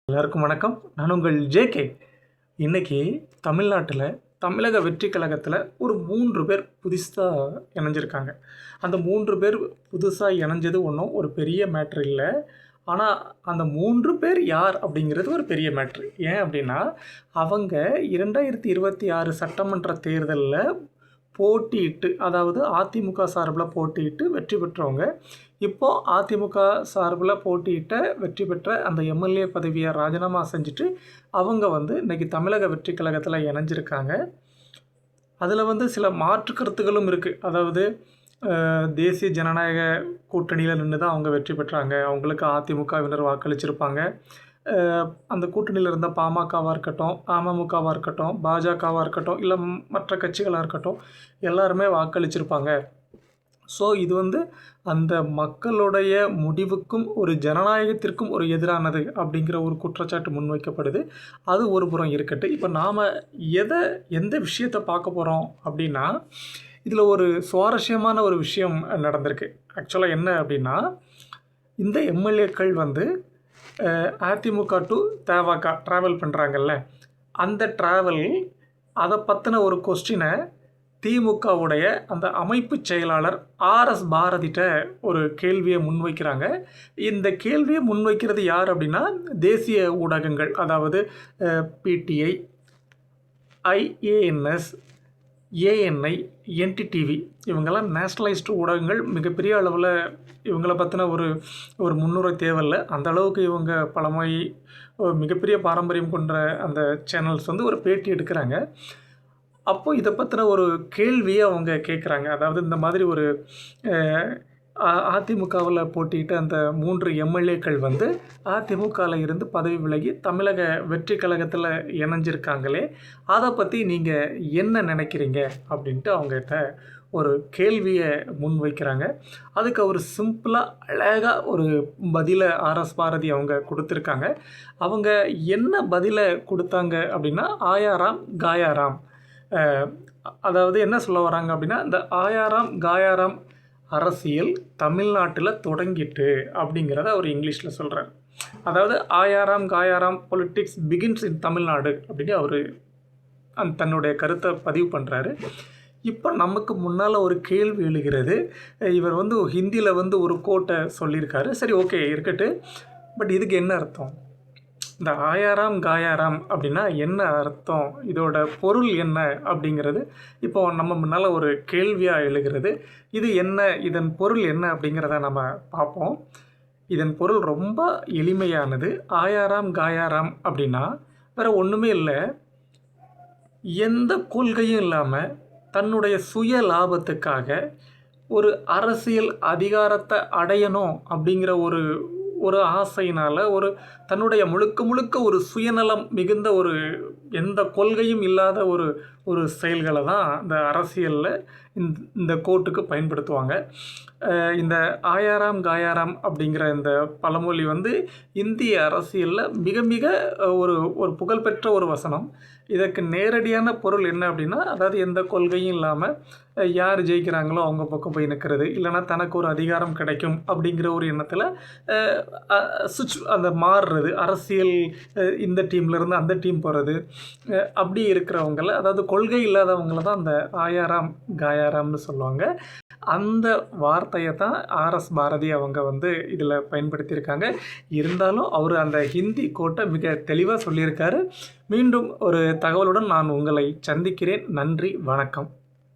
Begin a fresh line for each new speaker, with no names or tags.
எல்லாருக்கும் வணக்கம். நான் உங்கள் ஜேகே. இன்றைக்கி தமிழ்நாட்டில் தமிழக வெற்றி கழகத்தில் ஒரு 3 பேர் புதுசாக இணைஞ்சிருக்காங்க. அந்த 3 பேர் புதுசாக இணைஞ்சது ஒன்றும் ஒரு பெரிய மேட்ரு இல்லை. ஆனால் அந்த 3 பேர் யார் அப்படிங்கிறது ஒரு பெரிய மேட்ரு. ஏன் அப்படின்னா, அவங்க 2026 சட்டமன்ற தேர்தலில் போட்டியிட்டு, அதாவது அதிமுக சார்பில் போட்டியிட்டு வெற்றி பெற்றவங்க. இப்போது அதிமுக சார்பில் போட்டியிட்ட வெற்றி பெற்ற அந்த எம்எல்ஏ பதவியை ராஜினாமா செஞ்சுட்டு அவங்க இன்றைக்கி தமிழக வெற்றி கழகத்தில் இணைஞ்சிருக்காங்க. அதில் சில மாற்று கருத்துக்களும் இருக்குது. அதாவது தேசிய ஜனநாயக கூட்டணியில் நின்று தான் அவங்க வெற்றி பெற்றாங்க, அவங்களுக்கு அதிமுகவினர் வாக்களிச்சிருப்பாங்க. அந்த கூட்டணியில் இருந்த பாமகவாக இருக்கட்டும், அமமுகவாக இருக்கட்டும், பாஜகவாக இருக்கட்டும், இல்லை மற்ற கட்சிகளாக இருக்கட்டும், எல்லாருமே வாக்களிச்சிருப்பாங்க. ஸோ இது அந்த மக்களுடைய முடிவுக்கும் ஒரு ஜனநாயகத்திற்கும் ஒரு எதிரானது அப்படிங்கிற ஒரு குற்றச்சாட்டு முன்வைக்கப்படுது. அது ஒரு புறம் இருக்கட்டும். இப்போ நாம் எந்த விஷயத்தை பார்க்க போகிறோம் அப்படின்னா, இதில் ஒரு சுவாரஸ்யமான ஒரு விஷயம் நடந்திருக்கு. ஆக்சுவலாக என்ன அப்படின்னா, இந்த எம்எல்ஏக்கள் அதிமுக டு தவாக ட்ராவல் பண்ணுறாங்கல்ல, அந்த ட்ராவல் அதை பற்றின ஒரு கொஸ்டினை திமுகவுடைய அந்த அமைப்பு செயலாளர் ஆர்எஸ் பாரதிட்ட ஒரு கேள்வியை முன்வைக்கிறாங்க. இந்த கேள்வியை முன்வைக்கிறது யார் அப்படின்னா, தேசிய ஊடகங்கள், அதாவது பிடிஐ, ஐஏஎன்எஸ், ஏஎன்ஐ, என்டிடிவி, இவங்கெல்லாம் நேஷ்னலைஸ்டு ஊடகங்கள். மிகப்பெரிய அளவில் இவங்களை பற்றின ஒரு முன்னுரை தேவையில்லை. அந்த அளவுக்கு இவங்க பழமை மிகப்பெரிய பாரம்பரியம் கொண்ட அந்த சேனல்ஸ் ஒரு பேட்டி எடுக்கிறாங்க. அப்போது இதை பற்றின ஒரு கேள்வியை அவங்க கேட்குறாங்க. அதாவது இந்த மாதிரி ஒரு அதிமுகவில் போட்டிட்டு அந்த 3 எம்எல்ஏக்கள் அதிமுகவில் இருந்து பதவி விலகி தமிழக வெற்றி கழகத்தில் இணைஞ்சிருக்காங்களே, அதை பற்றி நீங்கள் என்ன நினைக்கிறீங்க அப்படின்ட்டு அவங்ககிட்ட ஒரு கேள்வியை முன்வைக்கிறாங்க. அதுக்கு அவர் சிம்பிளாக அழகாக ஒரு பதிலை ஆர்எஸ் பாரதி அவங்க கொடுத்துருக்காங்க. அவங்க என்ன பதிலை கொடுத்தாங்க அப்படின்னா, ஆயாராம் காயாராம். அதாவது என்ன சொல்ல வராங்க அப்படின்னா, இந்த ஆயாராம் காயாராம் அரசியல் தமிழ்நாட்டில் தொடங்கிட்டு அப்படிங்கிறத அவர் இங்கிலீஷில் சொல்கிறார். அதாவது ஆயாராம் காயாராம் பொலிட்டிக்ஸ் பிகின்ஸ் இன் தமிழ்நாடு அப்படின்னு அவர் தன்னுடைய கருத்தை பதிவு பண்ணுறாரு. இப்போ நமக்கு முன்னால் ஒரு கேள்வி எழுகிறது. இவர் ஹிந்தியில் ஒரு கோட்டை சொல்லியிருக்காரு. சரி, ஓகே, இருக்கட்டு. பட் இதுக்கு என்ன அர்த்தம்? இந்த ஆயாராம் காயாராம் அப்படின்னா என்ன அர்த்தம், இதோட பொருள் என்ன அப்படிங்கிறது இப்போ நம்ம முன்னால் ஒரு கேள்வியாக எழுகிறது. இது என்ன, இதன் பொருள் என்ன அப்படிங்கிறத நம்ம பார்ப்போம். இதன் பொருள் ரொம்ப எளிமையானது. ஆயாராம் காயாராம் அப்படின்னா வேறு ஒன்றுமே இல்லை. எந்த கொள்கையும் இல்லாமல் தன்னுடைய சுய லாபத்துக்காக ஒரு அரசியல் அதிகாரத்தை அடையணும் அப்படிங்கிற ஒரு ஆசையினால் தன்னுடைய முழுக்க ஒரு சுயநலம் மிகுந்த எந்த கொள்கையும் இல்லாத ஒரு செயல்களை தான் இந்த அரசியலில் இந்த கோட்டுக்கு பயன்படுத்துவாங்க. இந்த ஆயாராம் காயாராம் அப்படிங்கிற இந்த பழமொழி இந்திய அரசியலில் மிக மிக ஒரு புகழ்பெற்ற ஒரு வசனம். இதற்கு நேரடியான பொருள் என்ன அப்படின்னா, அதாவது எந்த கொள்கையும் இல்லாமல் யார் ஜெயிக்கிறாங்களோ அவங்க பக்கம் போய் நிற்கிறது, இல்லைனா தனக்கு ஒரு அதிகாரம் கிடைக்கும் அப்படிங்கிற ஒரு எண்ணத்தில் அந்த மாறுறது, அரசியல் இந்த டீம்லேருந்து அந்த டீம் போகிறது, அப்படி இருக்கிறவங்கள, அதாவது கொள்கை இல்லாதவங்கள தான் அந்த ஆயாராம் காயாராம்னு சொல்லுவாங்க. அந்த வார்த்தையை தான் ஆர்எஸ் பாரதி அவங்க இதில் பயன்படுத்தியிருக்காங்க. இருந்தாலும் அவர் அந்த ஹிந்தி கோட்டை மிக தெளிவாக சொல்லியிருக்காரு. மீண்டும் ஒரு தகவலுடன் நான் உங்களை சந்திக்கிறேன். நன்றி, வணக்கம்.